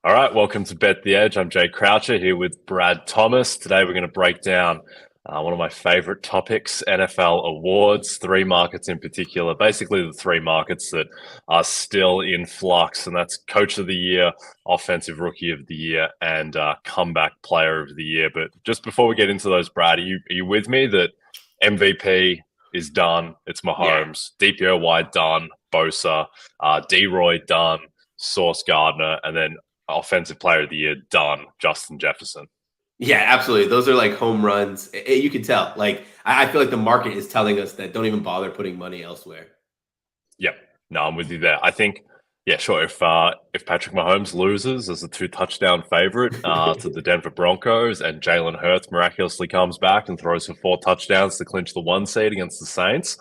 All right, welcome to Bet the Edge. I'm Jay Croucher here with Brad Thomas. Today we're going to break down one of my favorite topics, NFL awards, three markets in particular, basically the three markets that are still in flux, and that's Coach of the Year, Offensive Rookie of the Year, and Comeback Player of the Year. But just before we get into those, Brad, are you with me that MVP is done? It's Yeah. Mahomes, DPOY done, Bosa, D-Roy done, Sauce Gardner, and then Offensive Player of the Year done, Justin Jefferson. Yeah, absolutely. Those are like home runs. You can tell. I feel like the market is telling us that don't even bother putting money elsewhere. Yep. No, I'm with you there. I think, yeah, sure. If Patrick Mahomes loses as a 2 touchdown favorite to the Denver Broncos, and Jalen Hurts miraculously comes back and throws for 4 touchdowns to clinch the 1 seed against the Saints,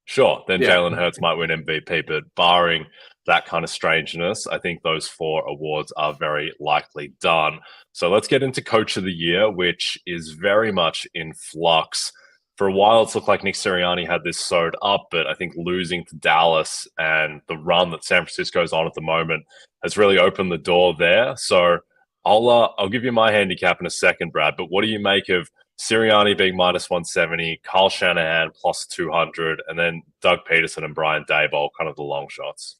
sure, then Yeah. Jalen Hurts might win MVP. But barring that kind of strangeness, I think those four awards are very likely done. So let's get into Coach of the Year, which is very much in flux. For a while, it's looked like Nick Sirianni had this sewed up, but I think losing to Dallas and the run that San Francisco's on at the moment has really opened the door there. So I'll give you my handicap in a second, Brad. But what do you make of Sirianni being minus 170, Kyle Shanahan plus 200, and then Doug Peterson and Brian Daboll, kind of the long shots?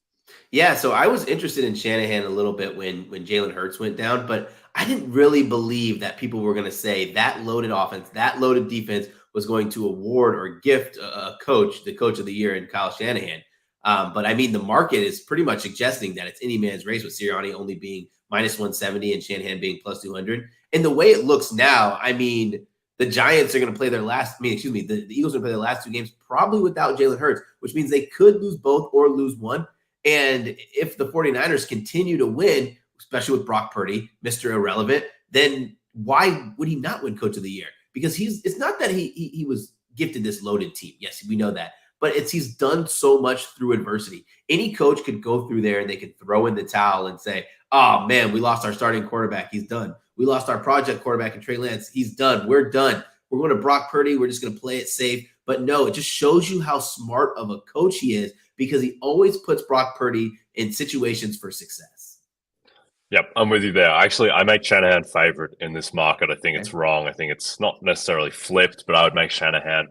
Yeah, so I was interested in Shanahan a little bit when Jalen Hurts went down, but I didn't really believe that people were going to say that loaded offense, that loaded defense was going to award or gift a coach, the coach of the year in Kyle Shanahan. But I mean, the market is pretty much suggesting that it's any man's race with Sirianni only being minus 170 and Shanahan being plus 200. And the way it looks now, I mean, the Giants are going to play their last, I mean, excuse me, the Eagles are going to play their last two games probably without Jalen Hurts, which means they could lose both or lose one. And if the 49ers continue to win, especially with Brock Purdy, Mr. Irrelevant, then why would he not win Coach of the Year? Because it's not that he was gifted this loaded team. Yes, we know that. But he's done so much through adversity. Any coach could go through there and they could throw in the towel and say, oh man, we lost our starting quarterback. He's done. We lost our project quarterback in Trey Lance. He's done. We're done. We're going to Brock Purdy. We're just going to play it safe. But no, it just shows you how smart of a coach he is because he always puts Brock Purdy in situations for success. Yep, I'm with you there. Actually, I make Shanahan favorite in this market. I think Okay. it's wrong. I think it's not necessarily flipped, but I would make Shanahan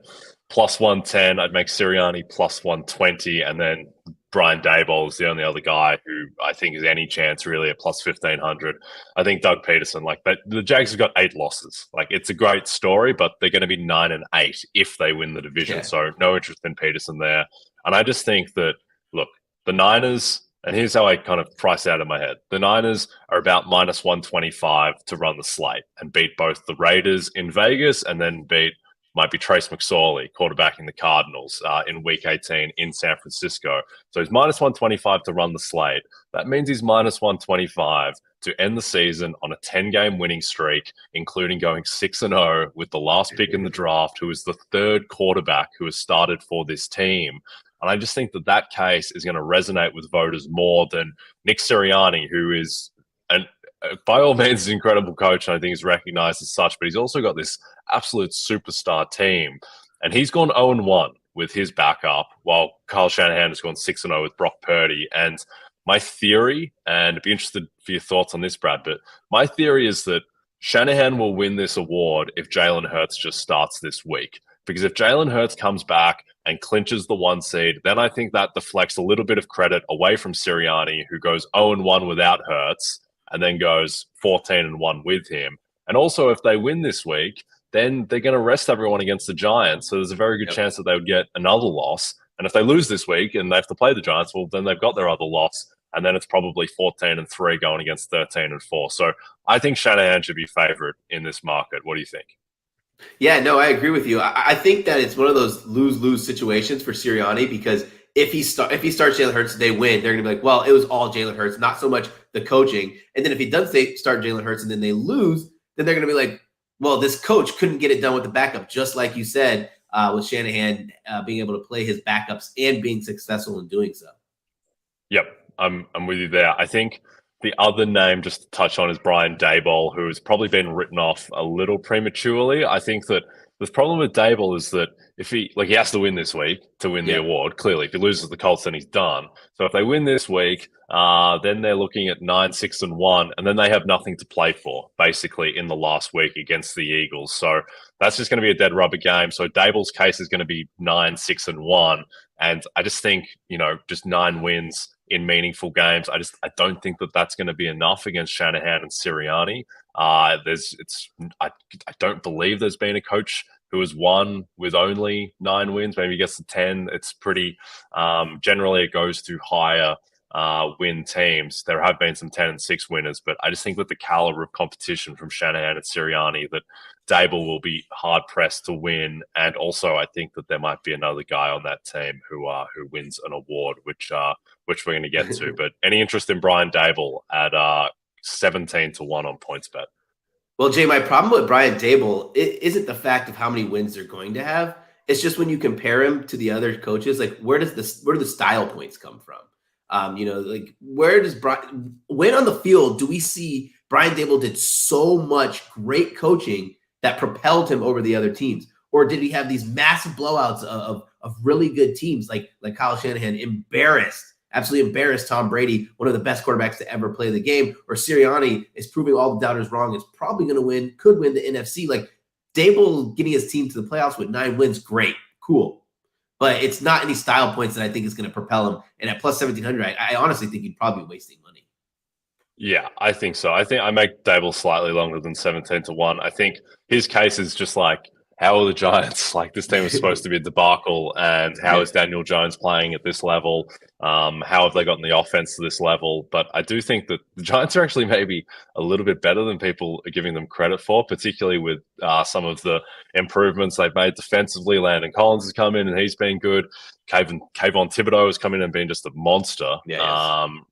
plus 110. I'd make Sirianni plus 120. And then Brian Daboll is the only other guy who I think is any chance really at plus 1500. I think Doug Peterson, but the Jags have got 8 losses. Like, it's a great story, but they're going to be 9-8 if they win the division. Yeah. So no interest in Peterson there. And I just think that, look, the Niners, and here's how I kind of price out in my head. The Niners are about minus 125 to run the slate and beat both the Raiders in Vegas and then might be Trace McSorley, quarterbacking the Cardinals in Week 18 in San Francisco. So he's minus 125 to run the slate. That means he's minus 125 to end the season on a 10-game winning streak, including going 6-0 with the last pick in the draft, who is the third quarterback who has started for this team. And I just think that case is going to resonate with voters more than Nick Sirianni, who is by all means, an incredible coach, and I think he's recognized as such, but he's also got this absolute superstar team. And he's gone 0-1 with his backup, while Kyle Shanahan has gone 6-0 with Brock Purdy. And my theory, and I'd be interested for your thoughts on this, Brad, but my theory is that Shanahan will win this award if Jalen Hurts just starts this week. Because if Jalen Hurts comes back and clinches the 1 seed, then I think that deflects a little bit of credit away from Sirianni, who goes 0-1 without Hurts and then goes 14-1 with him. And also, if they win this week, then they're going to rest everyone against the Giants. So there's a very good chance that they would get another loss. And if they lose this week and they have to play the Giants, well, then they've got their other loss. And then it's probably 14-3 going against 13-4. So I think Shanahan should be favorite in this market. What do you think? Yeah, no, I agree with you. I think that it's one of those lose-lose situations for Sirianni because if he starts Jalen Hurts, they win. They're going to be like, well, it was all Jalen Hurts, not so much the coaching. And then if he does start Jalen Hurts and then they lose, then they're going to be like, well, this coach couldn't get it done with the backup, just like you said, with Shanahan being able to play his backups and being successful in doing so. Yep, I'm with you there. I think the other name just to touch on is Brian Daboll, who has probably been written off a little prematurely. I think that the problem with Daboll is that if he has to win this week to win the Yeah. award. Clearly, if he loses the Colts, then he's done. So if they win this week, then they're looking at 9-6-1, and then they have nothing to play for basically in the last week against the Eagles. So that's just going to be a dead rubber game. So Dable's case is going to be 9-6-1, and I just think just 9 wins in meaningful games. I don't think that that's going to be enough against Shanahan and Sirianni. I don't believe there's been a coach who has won with only 9 wins. Maybe he gets to 10. It's pretty generally it goes to higher win teams. There have been some 10-6 winners, but I just think with the caliber of competition from Shanahan and Sirianni that Dable will be hard pressed to win. And also I think that there might be another guy on that team who wins an award, which we're going to get to. But any interest in Brian Dable at 17-1 on PointsBet? Well, Jay, my problem with Brian Dable isn't the fact of how many wins they're going to have. It's just when you compare him to the other coaches, like where do the style points come from? Where does when on the field do we see Brian Dable did so much great coaching that propelled him over the other teams? Or did he have these massive blowouts of really good teams like Kyle Shanahan absolutely embarrassed Tom Brady, one of the best quarterbacks to ever play the game, or Sirianni is proving all the doubters wrong, is probably going to could win the NFC. Like Dable getting his team to the playoffs with 9 wins, great, cool. But it's not any style points that I think is going to propel him. And at plus 1,700, I honestly think he'd probably be wasting money. Yeah, I think so. I think I make Dable slightly longer than 17-1. I think his case is just like, how are the Giants? Like, this team was supposed to be a debacle, and how is Daniel Jones playing at this level? How have they gotten the offense to this level? But I do think that the Giants are actually maybe a little bit better than people are giving them credit for, particularly with some of the improvements they've made defensively. Landon Collins has come in, and he's been good. Kayvon Thibodeau has come in and been just a monster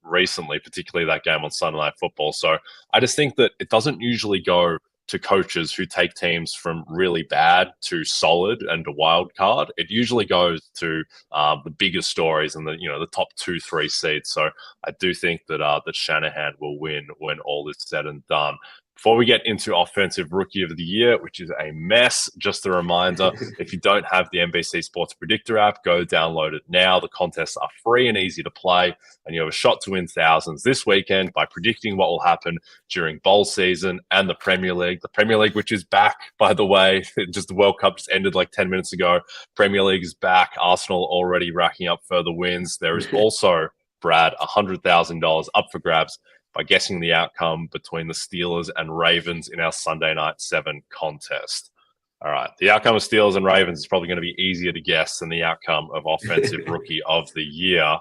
recently, particularly that game on Sunday Night Football. So I just think that it doesn't usually go to coaches who take teams from really bad to solid and a wild card. It usually goes to the bigger stories and the top 2-3 seeds. So I do think that that Shanahan will win when all is said and done. Before we get into Offensive Rookie of the Year, which is a mess, just a reminder, if you don't have the NBC Sports Predictor app, go download it now. The contests are free and easy to play, and you have a shot to win thousands this weekend by predicting what will happen during bowl season and the Premier League. The Premier League, which is back, by the way. Just the World Cup just ended like 10 minutes ago. Premier League is back. Arsenal already racking up further wins. There is also, Brad, $100,000 up for grabs by guessing the outcome between the Steelers and Ravens in our Sunday Night 7 contest. All right. The outcome of Steelers and Ravens is probably going to be easier to guess than the outcome of Offensive Rookie of the Year.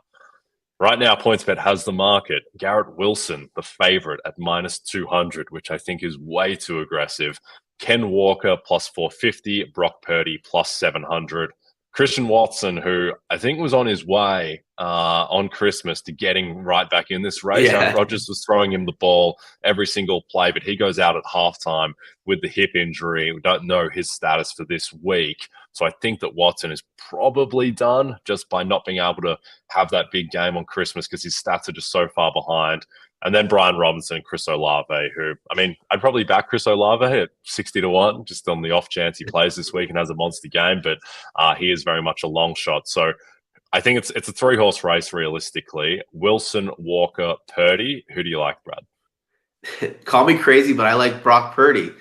Right now, PointsBet has the market. Garrett Wilson, the favorite, at -200, which I think is way too aggressive. Ken Walker, +450. Brock Purdy, +700. Christian Watson, who I think was on his way on Christmas to getting right back in this race. Aaron Rodgers was throwing him the ball every single play, but he goes out at halftime with the hip injury. We don't know his status for this week. So I think that Watson is probably done just by not being able to have that big game on Christmas because his stats are just so far behind. And then Brian Robinson and Chris Olave, who, I mean, I'd probably back Chris Olave at 60-1, just on the off chance he plays this week and has a monster game, but he is very much a long shot. So I think it's a 3-horse race realistically. Wilson, Walker, Purdy. Who do you like, Brad? Call me crazy, but I like Brock Purdy.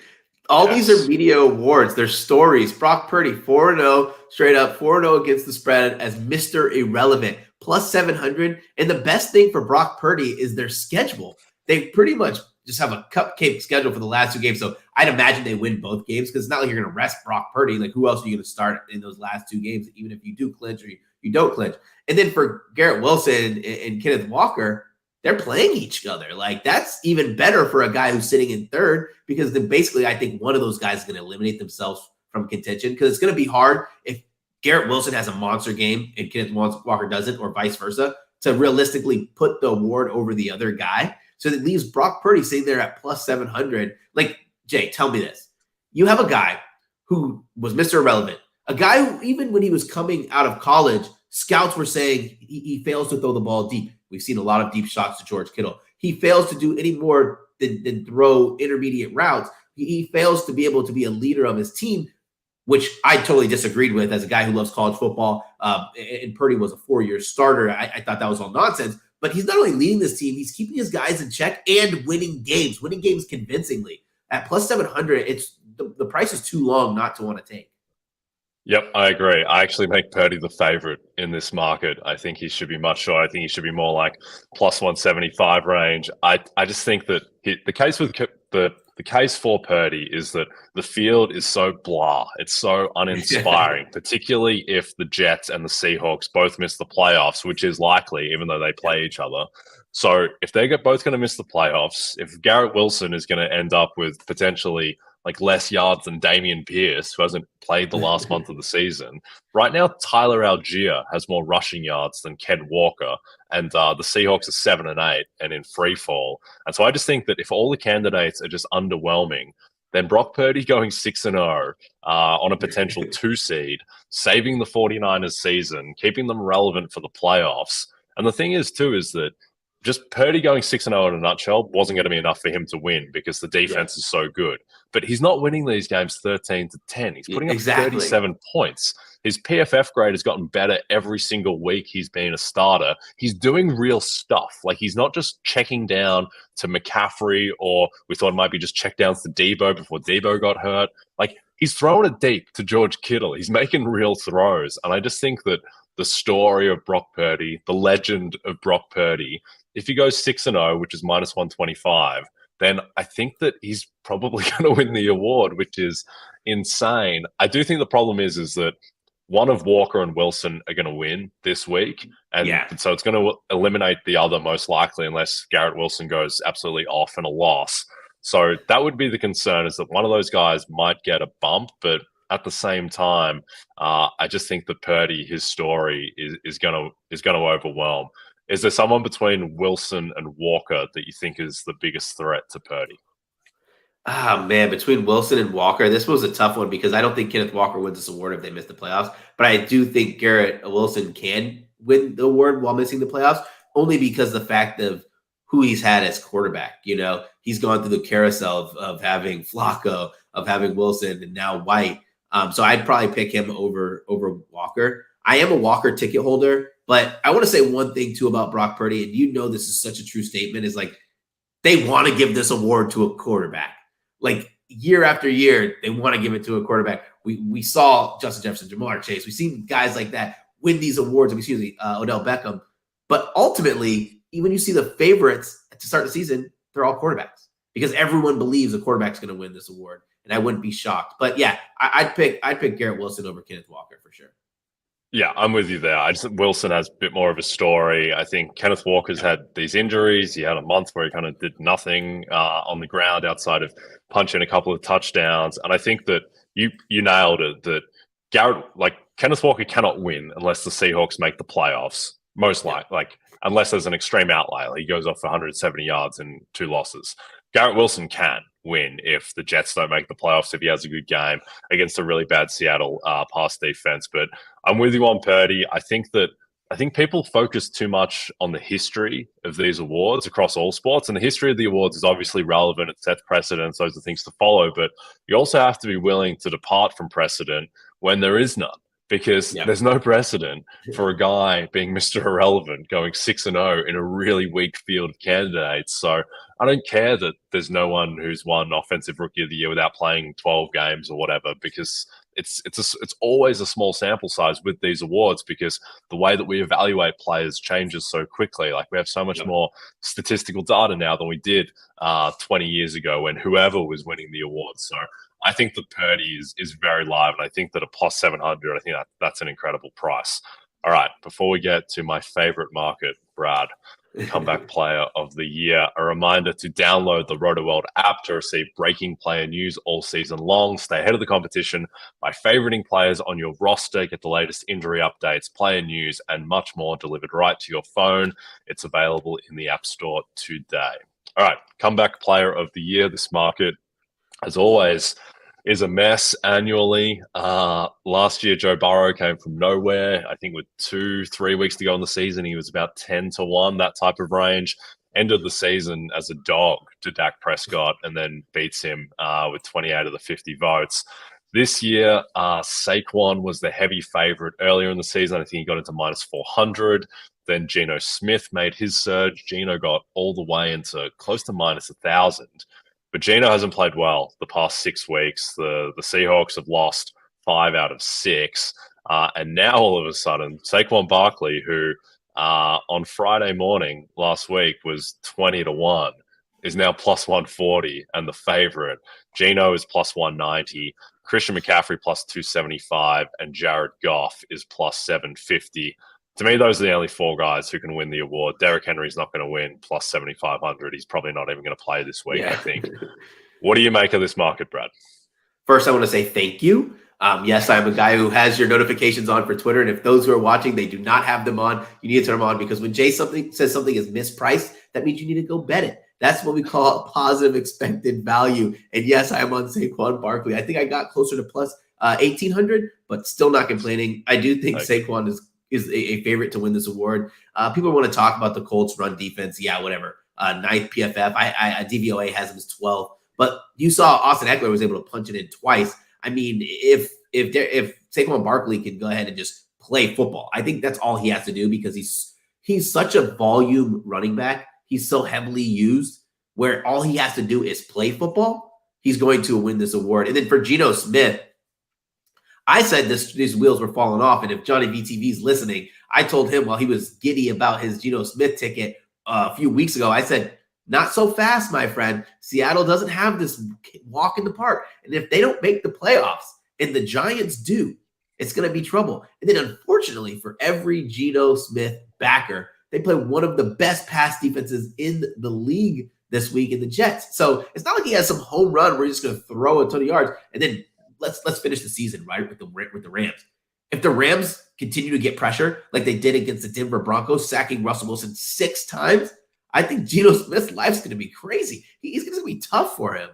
All these are media awards. They're stories. Brock Purdy, 4-0, straight up, 4-0 against the spread as Mr. Irrelevant, +700. And the best thing for Brock Purdy is their schedule. They pretty much just have a cupcake schedule for the last 2 games. So I'd imagine they win both games because it's not like you're going to rest Brock Purdy. Like, who else are you going to start in those last 2 games, even if you do clinch or you don't clinch? And then for Garrett Wilson and Kenneth Walker, they're playing each other. Like, that's even better for a guy who's sitting in third, because then basically I think one of those guys is going to eliminate themselves from contention, because it's going to be hard if Garrett Wilson has a monster game and Kenneth Walker doesn't, or vice versa, to realistically put the award over the other guy. So that leaves Brock Purdy sitting there at +700. Like, Jay, tell me this. You have a guy who was Mr. Irrelevant, a guy who, even when he was coming out of college, scouts were saying he fails to throw the ball deep. We've seen a lot of deep shots to George Kittle. He fails to do any more than throw intermediate routes. He fails to be able to be a leader of his team. which I totally disagreed with as a guy who loves college football. And Purdy was a 4-year starter. I thought that was all nonsense. But he's not only leading this team, he's keeping his guys in check and winning games convincingly. At plus 700, the price is too long not to want to take. Yep, I agree. I actually make Purdy the favorite in this market. I think he should be much shorter. I think he should be more like plus 175 range. I just think that the case with the case for Purdy is that the field is so blah. It's so uninspiring, particularly if the Jets and the Seahawks both miss the playoffs, which is likely, even though they play each other. So if they're both going to miss the playoffs, if Garrett Wilson is going to end up with potentially like less yards than Dameon Pierce, who hasn't played the last month of the season. Right now, Tyler Algier has more rushing yards than Ken Walker, and the Seahawks are 7-8 and in free fall. And so I just think that if all the candidates are just underwhelming, then Brock Purdy going 6-0 on a potential 2 seed, saving the 49ers season, keeping them relevant for the playoffs. And the thing is, too, is that just Purdy going 6-0 in a nutshell wasn't going to be enough for him to win because the defense is so good. But he's not winning these games 13-10. He's putting up 37 points. His PFF grade has gotten better every single week he's been a starter. He's doing real stuff. Like, he's not just checking down to McCaffrey, or we thought it might be just check downs to Debo before Debo got hurt. Like, he's throwing it deep to George Kittle. He's making real throws. And I just think that the story of Brock Purdy, the legend of Brock Purdy, if he goes 6-0, which is minus 125, then I think that he's probably going to win the award, which is insane. I do think the problem is that one of Walker and Wilson are going to win this week. And so it's going to eliminate the other most likely, unless Garrett Wilson goes absolutely off in a loss. So that would be the concern, is that one of those guys might get a bump, but at the same time, I just think that Purdy, his story is going to overwhelm. Is there someone between Wilson and Walker that you think is the biggest threat to Purdy? Ah, man, between Wilson and Walker, this was a tough one because I don't think Kenneth Walker wins this award if they miss the playoffs. But I do think Garrett Wilson can win the award while missing the playoffs, only because the fact of who he's had as quarterback. You know, he's gone through the carousel of having Flacco, of having Wilson, and now White. So I'd probably pick him over Walker. I am a Walker ticket holder, but I want to say one thing too about Brock Purdy, and you know this is such a true statement, is like they want to give this award to a quarterback. Like year after year, they want to give it to a quarterback. We saw Justin Jefferson, Jamar Chase. We've seen guys like that win these awards. Odell Beckham. But ultimately, when you see the favorites to start the season, they're all quarterbacks because everyone believes a quarterback's going to win this award, and I wouldn't be shocked. But yeah, I'd pick Garrett Wilson over Kenneth Walker for sure. Yeah, I'm with you there. I just think Wilson has a bit more of a story. I think Kenneth Walker's had these injuries. He had a month where he kind of did nothing on the ground outside of punching a couple of touchdowns. And I think that you nailed it, that Kenneth Walker cannot win unless the Seahawks make the playoffs. Most likely, unless there's an extreme outlier. He goes off for 170 yards and 2 losses. Garrett Wilson can win if the Jets don't make the playoffs, if he has a good game against a really bad Seattle pass defense. But I'm with you on Purdy. I think people focus too much on the history of these awards across all sports. And the history of the awards is obviously relevant. It sets precedents. Those are things to follow. But you also have to be willing to depart from precedent when there is none. Because there's no precedent for a guy being Mr. Irrelevant going 6-0 in a really weak field of candidates. So I don't care that there's no one who's won Offensive Rookie of the Year without playing 12 games or whatever, because it's always a small sample size with these awards, because the way that we evaluate players changes so quickly. Like, we have so much more statistical data now than we did 20 years ago when whoever was winning the awards. So I think that Purdy is very live, and I think that a plus 700, I think that's an incredible price. All right, before we get to my favorite market, Brad, comeback player of the year, a reminder to download the RotoWorld app to receive breaking player news all season long. Stay ahead of the competition by favoriting players on your roster, get the latest injury updates, player news, and much more delivered right to your phone. It's available in the App Store today. All right, comeback player of the year. This market, as always, is a mess annually. Last year, Joe Burrow came from nowhere. I think with 2-3 weeks to go in the season, he was about 10-1, that type of range. Ended the season as a dog to Dak Prescott, and then beats him with 28 of the 50 votes. This year, Saquon was the heavy favorite earlier in the season. I think he got into minus 400. Then Geno Smith made his surge. Geno got all the way into close to minus 1,000. But Geno hasn't played well the past 6 weeks. The Seahawks have lost 5 out of 6. And now all of a sudden, Saquon Barkley, who on Friday morning last week was 20-1, is now plus 140 and the favorite. Geno is plus 190. Christian McCaffrey plus 275, and Jared Goff is plus 750. To me, those are the only 4 guys who can win the award. Derrick Henry's not going to win plus 7,500. He's probably not even going to play this week, I think. What do you make of this market, Brad? First, I want to say thank you. Yes, I'm a guy who has your notifications on for Twitter. And if those who are watching, they do not have them on, you need to turn them on, because when Jay says something is mispriced, that means you need to go bet it. That's what we call positive expected value. And yes, I am on Saquon Barkley. I think I got closer to plus 1,800, but still not complaining. I do think Saquon is a favorite to win this award. People want to talk about the Colts run defense. Yeah, whatever. 9th PFF. DVOA has him as 12. But you saw Austin Eckler was able to punch it in twice. I mean, if Saquon Barkley can go ahead and just play football, I think that's all he has to do, because he's such a volume running back. He's so heavily used, where all he has to do is play football. He's going to win this award. And then for Geno Smith, I said these wheels were falling off. And if Johnny VTV is listening, I told him while he was giddy about his Geno Smith ticket a few weeks ago, I said, not so fast, my friend. Seattle doesn't have this walk in the park. And if they don't make the playoffs, and the Giants do, it's going to be trouble. And then unfortunately for every Geno Smith backer, they play one of the best pass defenses in the league this week in the Jets. So it's not like he has some home run where he's just going to throw a ton of yards. And then let's finish the season, right, with the Rams. If the Rams continue to get pressure like they did against the Denver Broncos, sacking Russell Wilson 6 times, I think Geno Smith's life's going to be crazy. He's going to be tough for him.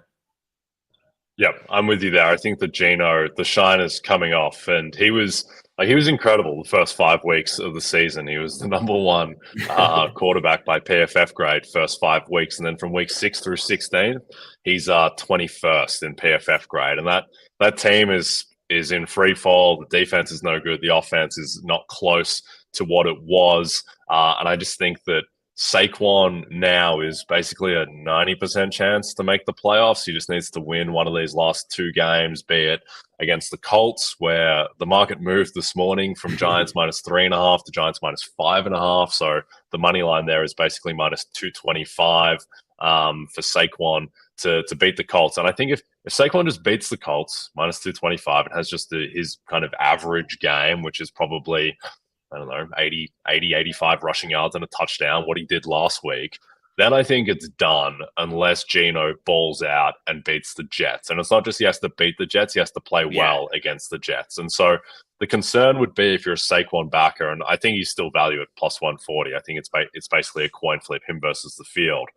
Yep, I'm with you there. I think that Geno, the shine is coming off, and he was incredible the first 5 weeks of the season. He was the #1 quarterback by PFF grade first 5 weeks, and then from week 6 through 16, he's 21st in PFF grade, and that team is in free fall. The defense is no good. The offense is not close to what it was, and I just think that Saquon now is basically a 90% chance to make the playoffs. He just needs to win one of these last 2 games, be it against the Colts, where the market moved this morning from Giants minus 3.5 to Giants minus 5.5. So the money line there is basically minus 225 for Saquon to beat the Colts. And I think if Saquon just beats the Colts minus 225 and has just his kind of average game, which is probably, I don't know, 80, 85 rushing yards and a touchdown, what he did last week, then I think it's done unless Geno balls out and beats the Jets. And it's not just he has to beat the Jets, he has to play well against the Jets. And so the concern would be if you're a Saquon backer, and I think he's still valued at plus 140. I think it's basically a coin flip, him versus the field.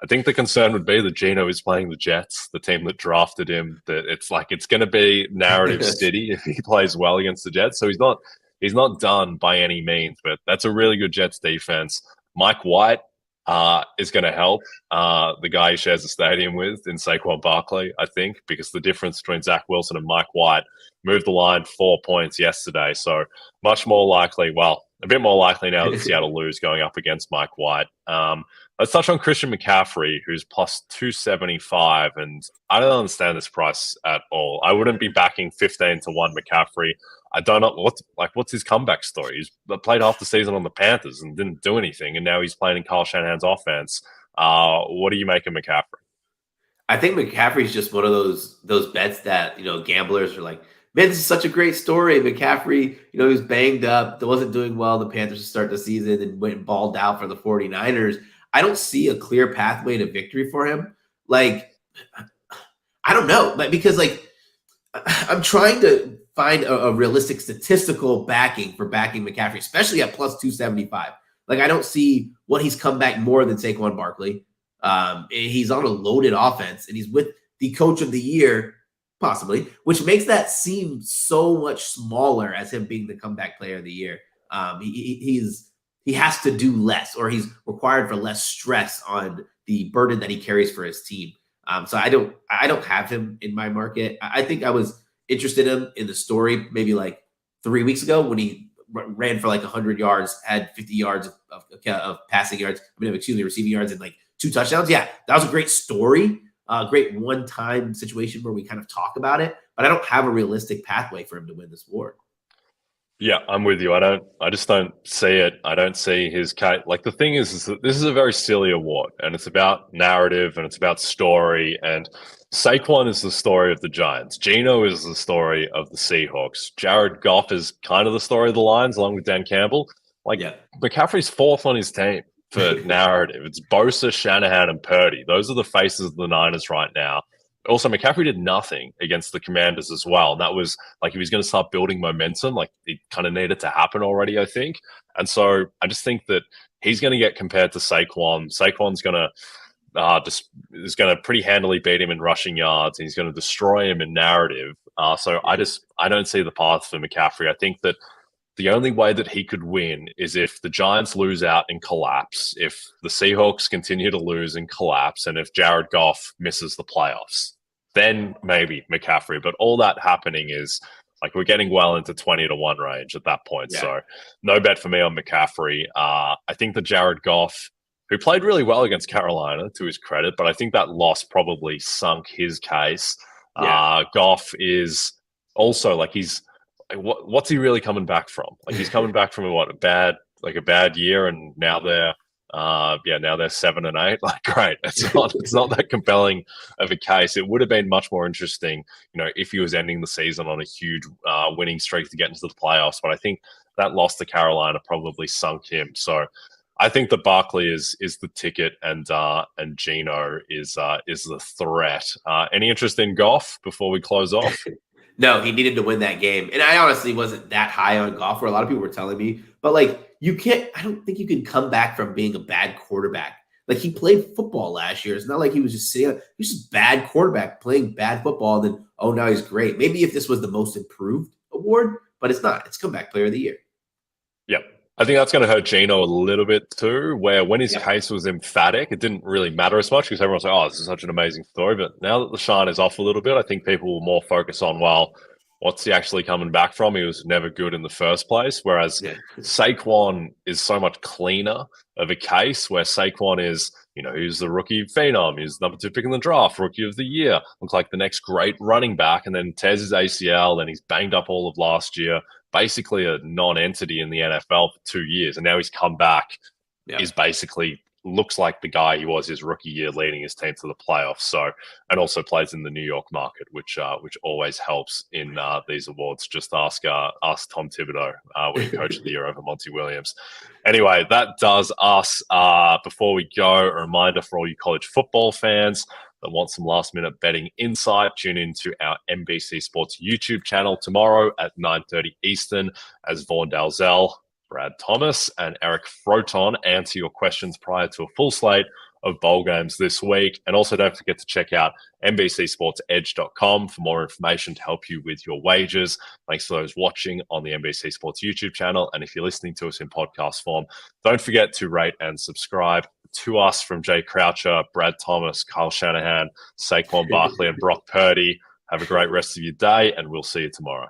I think the concern would be that Geno is playing the Jets, the team that drafted him, that it's going to be narrative city if he plays well against the Jets. So he's not done by any means, but that's a really good Jets defense. Mike White is going to help the guy he shares the stadium with in Saquon Barkley, I think, because the difference between Zach Wilson and Mike White moved the line 4 points yesterday. So much more likely, well, a bit more likely now that Seattle lose going up against Mike White. Let's touch on Christian McCaffrey, who's plus 275, and I don't understand this price at all. I wouldn't be backing 15-1 McCaffrey. I don't know what's his comeback story. He's played half the season on the Panthers and didn't do anything, and now he's playing in Kyle Shanahan's offense. What do you make of McCaffrey? I think McCaffrey's just one of those bets that, gamblers are like, man, this is such a great story. McCaffrey, he was banged up, wasn't doing well in the Panthers to start the season, and went and balled out for the 49ers. I don't see a clear pathway to victory for him. I don't know, because I'm trying to find a realistic statistical backing for backing McCaffrey, especially at plus 275. I don't see what he's come back more than Saquon Barkley. He's on a loaded offense, and he's with the coach of the year, possibly, which makes that seem so much smaller as him being the comeback player of the year. He has to do less, or he's required for less stress on the burden that he carries for his team. So I don't have him in my market. I think I was interested in the story maybe like 3 weeks ago when he ran for like 100 yards, had 50 yards of passing yards. Receiving yards and like 2 touchdowns. Yeah, that was a great story. Great one-time situation where we kind of talk about it, but I don't have a realistic pathway for him to win this award. Yeah, I'm with you. I just don't see it. I don't see his case. Like the thing is that this is a very silly award, and it's about narrative and it's about story. And Saquon is the story of the Giants. Geno is the story of the Seahawks. Jared Goff is kind of the story of the Lions, along with Dan Campbell. Like McCaffrey's 4th on his team for narrative. It's Bosa, Shanahan, and Purdy. Those are the faces of the Niners right now. Also, McCaffrey did nothing against the Commanders as well. And that was like, he was going to start building momentum. Like, it kind of needed to happen already, I think. And so I just think that he's going to get compared to Saquon. Saquon's going to is going to pretty handily beat him in rushing yards. And he's going to destroy him in narrative. So I don't see the path for McCaffrey. I think that the only way that he could win is if the Giants lose out and collapse, if the Seahawks continue to lose and collapse, and if Jared Goff misses the playoffs. Then maybe McCaffrey. But all that happening is like we're getting well into 20-1 range at that point. Yeah. So no bet for me on McCaffrey. I think that Jared Goff, who played really well against Carolina, to his credit, but I think that loss probably sunk his case. Yeah. Goff is also like what's he really coming back from? Like he's coming back from a bad year, and now they're 7-8. Like, great. It's not that compelling of a case. It would have been much more interesting, if he was ending the season on a huge winning streak to get into the playoffs. But I think that loss to Carolina probably sunk him. So I think that Barkley is the ticket, and Geno is the threat. Any interest in Goff before we close off? No, he needed to win that game. And I honestly wasn't that high on Goff, where a lot of people were telling me. But, like, I don't think you can come back from being a bad quarterback. Like, he played football last year. It's not like he was just sitting. He was just bad quarterback playing bad football. And then, now he's great. Maybe if this was the most improved award, but it's not. It's comeback player of the year. Yep. I think that's going to hurt Geno a little bit too, where when his case was emphatic, it didn't really matter as much because everyone's like, this is such an amazing story. But now that the shine is off a little bit, I think people will more focus on, what's he actually coming back from? He was never good in the first place. Whereas Saquon is so much cleaner of a case, where Saquon is, he's the rookie phenom. He's number 2 pick in the draft, rookie of the year. Looks like the next great running back, and then tears his ACL, and he's banged up all of last year. Basically a non-entity in the NFL for 2 years. And now he's come back, is basically looks like the guy he was his rookie year, leading his team to the playoffs. So, and also plays in the New York market, which always helps in these awards. Just ask Tom Thibodeau, winning coach of the year over Monty Williams. Anyway, that does us. Before we go, a reminder for all you college football fans that want some last-minute betting insight, tune into our NBC Sports YouTube channel tomorrow at 9:30 Eastern as Vaughn Dalzell, Brad Thomas, and Eric Froton answer your questions prior to a full slate of bowl games this week. And also don't forget to check out NBCSportsEdge.com for more information to help you with your wagers. Thanks to those watching on the NBC Sports YouTube channel. And if you're listening to us in podcast form, don't forget to rate and subscribe. To us from Jay Croucher, Brad Thomas, Kyle Shanahan, Saquon Barkley, and Brock Purdy. Have a great rest of your day, and we'll see you tomorrow.